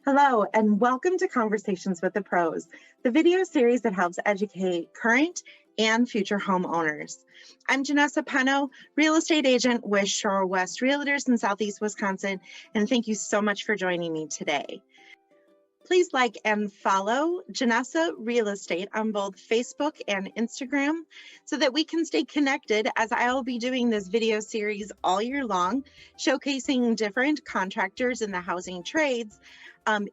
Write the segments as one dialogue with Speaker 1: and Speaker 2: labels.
Speaker 1: Hello, and welcome to Conversations with the Pros, the video series that helps educate current and future homeowners. I'm Janessa Peno, real estate agent with Shore West Realtors in Southeast Wisconsin, and thank you so much for joining me today. Please like and follow Janessa Real Estate on both Facebook and Instagram so that we can stay connected, as I will be doing this video series all year long, showcasing different contractors in the housing trades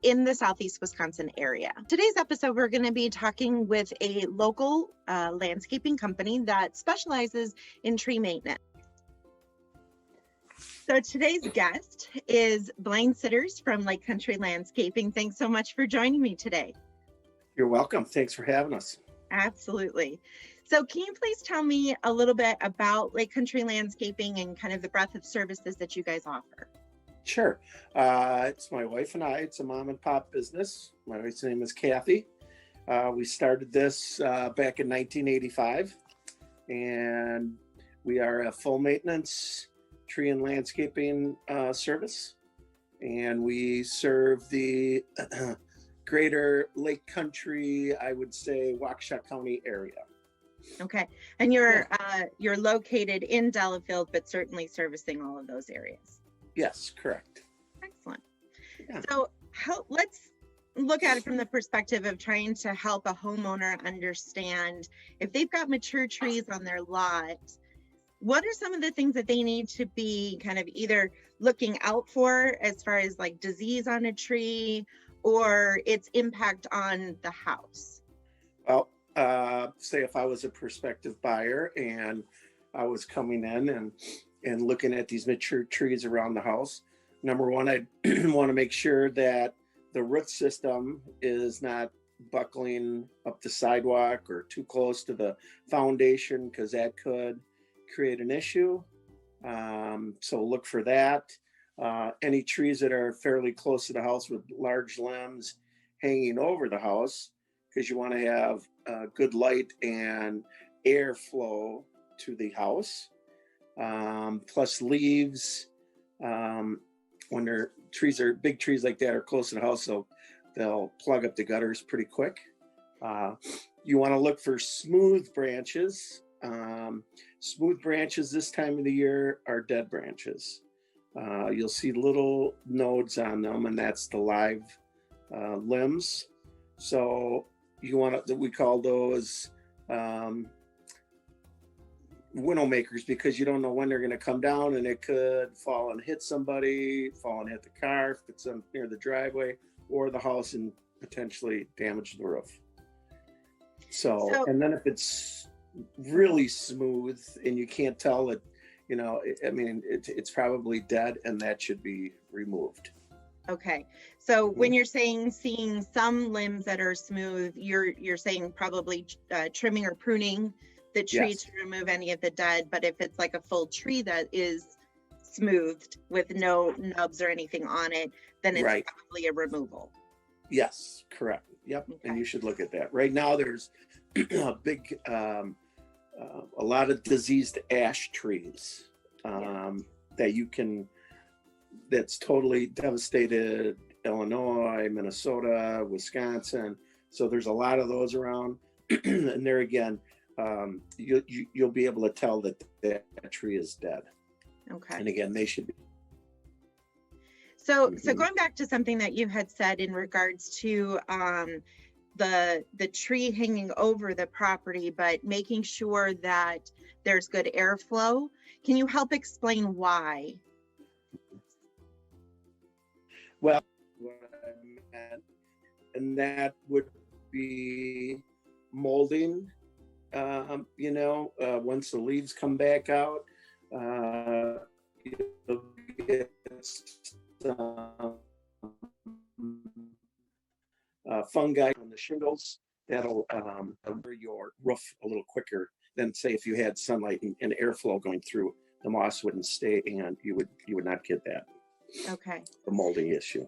Speaker 1: in the Southeast Wisconsin area. Today's episode, we're going to be talking with a local landscaping company that specializes in tree maintenance. So today's guest is Blaine Sidders from Lake Country Landscaping. Thanks so much for joining me today.
Speaker 2: You're welcome. Thanks for having us.
Speaker 1: Absolutely. So can you please tell me a little bit about Lake Country Landscaping and kind of the breadth of services that you guys offer?
Speaker 2: Sure. It's my wife and I. It's a mom and pop business. My wife's name is Kathy. We started this back in 1985, and we are a full maintenance tree and landscaping service, and we serve the greater Lake Country, I would say, Waukesha County area.
Speaker 1: Okay, and you're located in Delafield, but certainly servicing all of those areas.
Speaker 2: Yes, correct.
Speaker 1: Excellent.
Speaker 2: Yeah.
Speaker 1: So let's look at it from the perspective of trying to help a homeowner understand if they've got mature trees on their lot, what are some of the things that they need to be kind of either looking out for as far as like disease on a tree or its impact on the house?
Speaker 2: Well, say if I was a prospective buyer and I was coming in and looking at these mature trees around the house, number one, I'd want to make sure that the root system is not buckling up the sidewalk or too close to the foundation, because that could create an issue. So look for that. Any trees that are fairly close to the house with large limbs hanging over the house, because you want to have good light and airflow to the house. Plus leaves, when their trees are big trees like that are close to the house, so they'll plug up the gutters pretty quick. You want to look for smooth branches. Smooth branches this time of the year are dead branches. You'll see little nodes on them, and that's the live limbs. So you want to, we call those window makers, because you don't know when they're going to come down, and it could fall and hit somebody, fall and hit the car if it's near the driveway or the house, and potentially damage the roof. So and then if it's really smooth and you can't tell it, it's probably dead, and that should be removed.
Speaker 1: Okay, so when you're seeing some limbs that are smooth, you're saying probably trimming or pruning the tree. Yes, to remove any of the dead. But if it's like a full tree that is smoothed with no nubs or anything on it, then it's right, probably a removal.
Speaker 2: Yes, correct. Yep. Okay. And you should look at that. Right now there's a big a lot of diseased ash trees that's totally devastated Illinois, Minnesota, Wisconsin. So there's a lot of those around. And there again, you'll be able to tell that tree is dead.
Speaker 1: Okay.
Speaker 2: And again, they should be.
Speaker 1: So going back to something that you had said in regards to the tree hanging over the property, but making sure that there's good airflow. Can you help explain why?
Speaker 2: Well, what I meant, and that would be molding. Once the leaves come back out, you'll get some fungi on the shingles that'll cover your roof a little quicker than, say, if you had sunlight and airflow going through. The moss wouldn't stay, and you would not get that.
Speaker 1: Okay.
Speaker 2: The molding issue.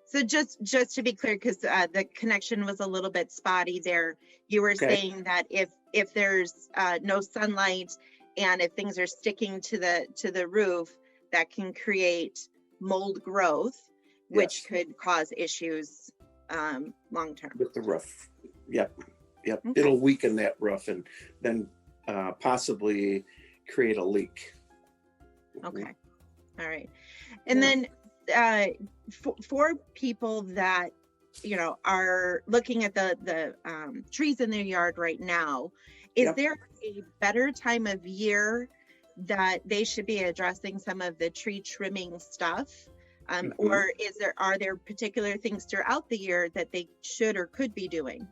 Speaker 1: So just to be clear, because the connection was a little bit spotty there, you were saying that if there's no sunlight and if things are sticking to the roof, that can create mold growth. which
Speaker 2: Yes.
Speaker 1: could cause issues long term.
Speaker 2: With the roof. Yep. Yep.
Speaker 1: Okay.
Speaker 2: It'll weaken that roof and then possibly create a leak.
Speaker 1: Okay. All right. And then for people that, you know, are looking at the trees in their yard right now, is there a better time of year that they should be addressing some of the tree trimming stuff? Or are there particular things throughout the year that they should or could be doing?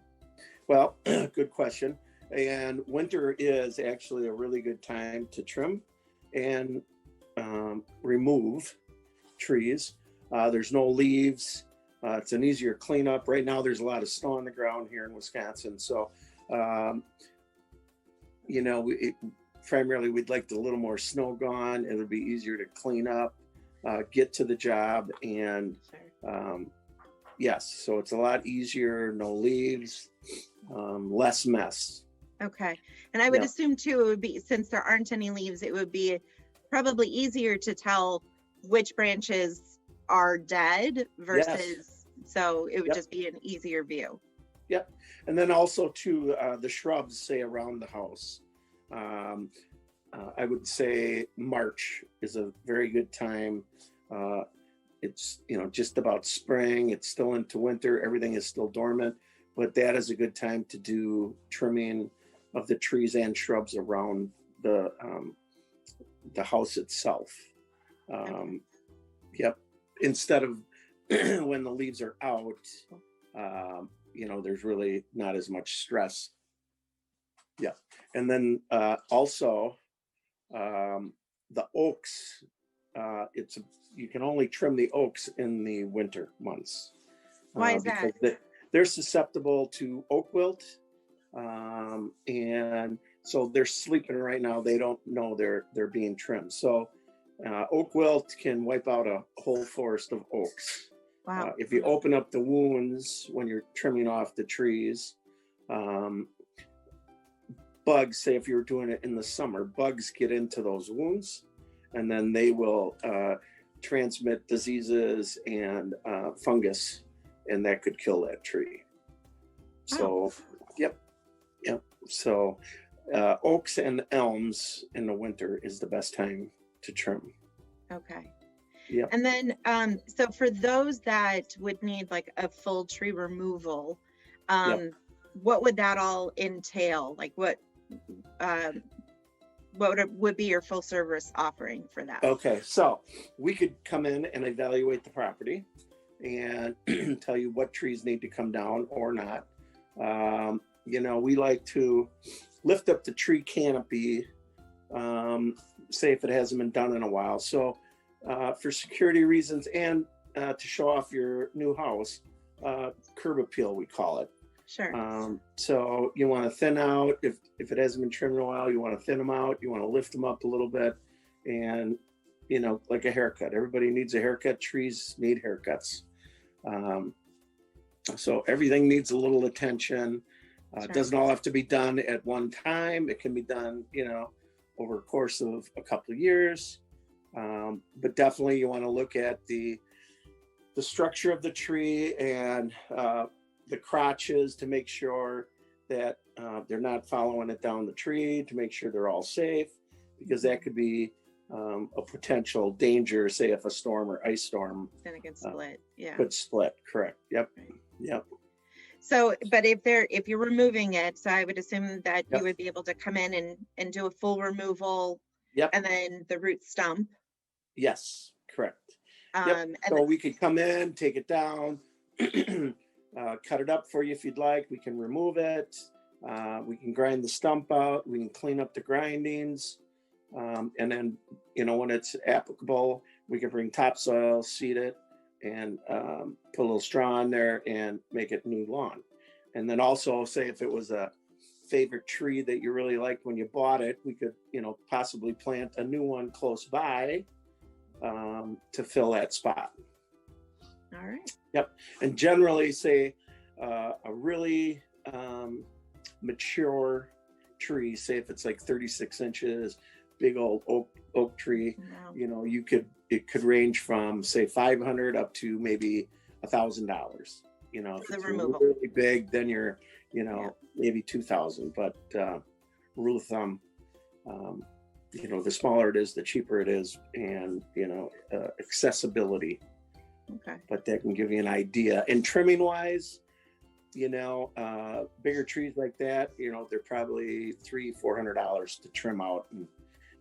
Speaker 2: Well, good question. And winter is actually a really good time to trim and remove trees. There's no leaves. It's an easier cleanup. Right now, there's a lot of snow on the ground here in Wisconsin. So, you know, primarily we'd like a little more snow gone. It'll be easier to clean up, get to the job. And yes, so it's a lot easier, no leaves, less mess.
Speaker 1: Okay. And I would assume too, it would be, since there aren't any leaves, it would be probably easier to tell which branches are dead versus, so it would just be an easier view.
Speaker 2: Yep. And then also to the shrubs, say around the house. I would say March is a very good time. It's, you know, just about spring. It's still into winter. Everything is still dormant, but that is a good time to do trimming of the trees and shrubs around the house itself. Yep. Instead of when the leaves are out, you know, there's really not as much stress. Yeah. And then also the oaks, you can only trim the oaks in the winter months.
Speaker 1: Why is that?
Speaker 2: Because they're susceptible to oak wilt. And so they're sleeping right now. They don't know they're being trimmed. So oak wilt can wipe out a whole forest of oaks.
Speaker 1: Wow.
Speaker 2: If you open up the wounds when you're trimming off the trees, bugs, say if you're doing it in the summer, bugs get into those wounds and then they will transmit diseases and fungus, and that could kill that tree. So, yep. So oaks and elms in the winter is the best time to trim.
Speaker 1: Okay.
Speaker 2: Yeah.
Speaker 1: And then, so for those that would need like a full tree removal, what would that all entail? Like what would be your full service offering for that?
Speaker 2: Okay, so we could come in and evaluate the property and tell you what trees need to come down or not. You know, we like to lift up the tree canopy, say if it hasn't been done in a while. So for security reasons and to show off your new house, curb appeal, we call it.
Speaker 1: Sure.
Speaker 2: So you want to thin out, if it hasn't been trimmed in a while, you want to thin them out, you want to lift them up a little bit, and, you know, like a haircut. Everybody needs a haircut. Trees need haircuts. So everything needs a little attention. It doesn't all have to be done at one time. It can be done, you know, over a course of a couple of years. But definitely you want to look at the structure of the tree and the crotches to make sure that they're not following it down the tree, to make sure they're all safe, because that could be a potential danger, say if a storm or ice storm
Speaker 1: Then it can split.
Speaker 2: could split. Correct. Yep.
Speaker 1: Right.
Speaker 2: Yep.
Speaker 1: So, but if you're removing it, so I would assume that you would be able to come in and do a full removal.
Speaker 2: Yep.
Speaker 1: And then the root stump.
Speaker 2: Yes. Correct. Yep. So we could come in, take it down, cut it up for you if you'd like. We can remove it. We can grind the stump out. We can clean up the grindings. And then, you know, when it's applicable, we can bring topsoil, seed it, and put a little straw in there and make it new lawn. And then also, say if it was a favorite tree that you really liked when you bought it, we could, you know, possibly plant a new one close by to fill that spot.
Speaker 1: All right.
Speaker 2: Yep. And generally, say a really mature tree, say if it's like 36 inches, big old oak tree,
Speaker 1: Wow.
Speaker 2: you know, you could it could range from say $500 up to maybe $1,000. You know, if
Speaker 1: The
Speaker 2: it's
Speaker 1: removal.
Speaker 2: really big, then you're, you know, maybe 2,000. But rule of thumb, you know, the smaller it is, the cheaper it is, and you know, accessibility.
Speaker 1: Okay.
Speaker 2: But that can give you an idea. And trimming wise, you know, bigger trees like that, you know, they're probably $300-400 to trim out and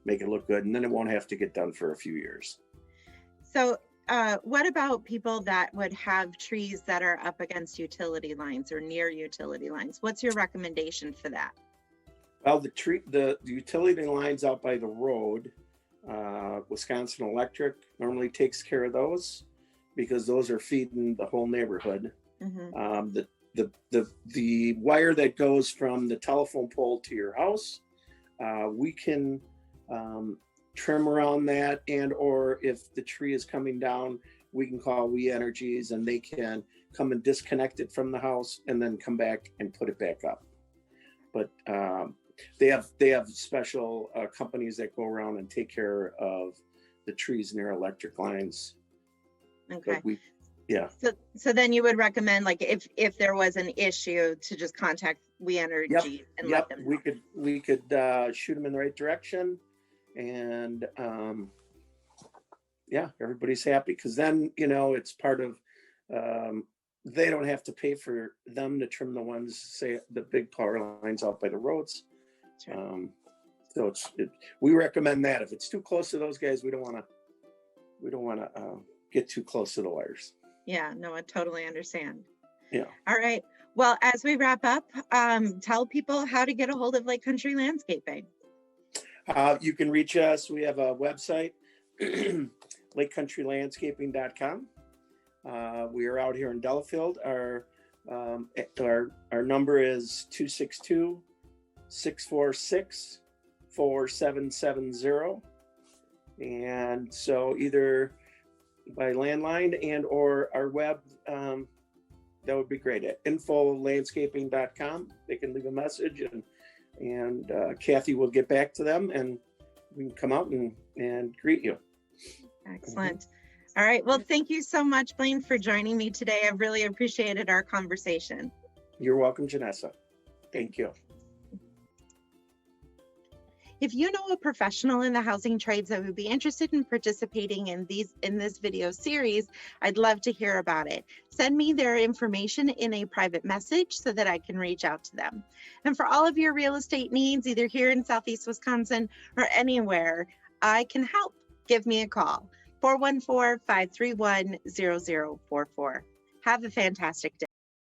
Speaker 2: make it look good, and then it won't have to get done for a few years.
Speaker 1: So what about people that would have trees that are up against utility lines or near utility lines? What's your recommendation for that?
Speaker 2: Well, the utility lines out by the road, Wisconsin Electric normally takes care of those because those are feeding the whole neighborhood.
Speaker 1: Mm-hmm.
Speaker 2: The wire that goes from the telephone pole to your house, we can trim around that, and or if the tree is coming down, we can call We Energies and they can come and disconnect it from the house and then come back and put it back up. But they have special companies that go around and take care of the trees near electric lines.
Speaker 1: Okay.
Speaker 2: Yeah.
Speaker 1: So then you would recommend, like, if there was an issue, to just contact We Energy and let them know.
Speaker 2: We could shoot them in the right direction, and yeah, everybody's happy, because then, you know, it's part of, they don't have to pay for them to trim the ones, say the big power lines out by the roads. Sure. So we recommend that if it's too close to those guys, we don't want to get too close to the wires.
Speaker 1: Yeah, no, I totally understand.
Speaker 2: Yeah.
Speaker 1: All right. Well, as we wrap up, tell people how to get a hold of Lake Country Landscaping.
Speaker 2: You can reach us. We have a website, lakecountrylandscaping.com. We are out here in Delafield. Our number is 262-646-4770. And so either by landline and or our web, that would be great, at infolandscaping.com. They can leave a message, and Kathy will get back to them, and we can come out and greet you.
Speaker 1: Excellent. Mm-hmm. All right. Well, thank you so much, Blaine, for joining me today. I really appreciated our conversation. You're welcome, Janessa. Thank you. If you know a professional in the housing trades that would be interested in participating in this video series, I'd love to hear about it. Send me their information in a private message so that I can reach out to them. And for all of your real estate needs, either here in Southeast Wisconsin or anywhere, I can help. Give me a call, 414-531-0044. Have a fantastic day.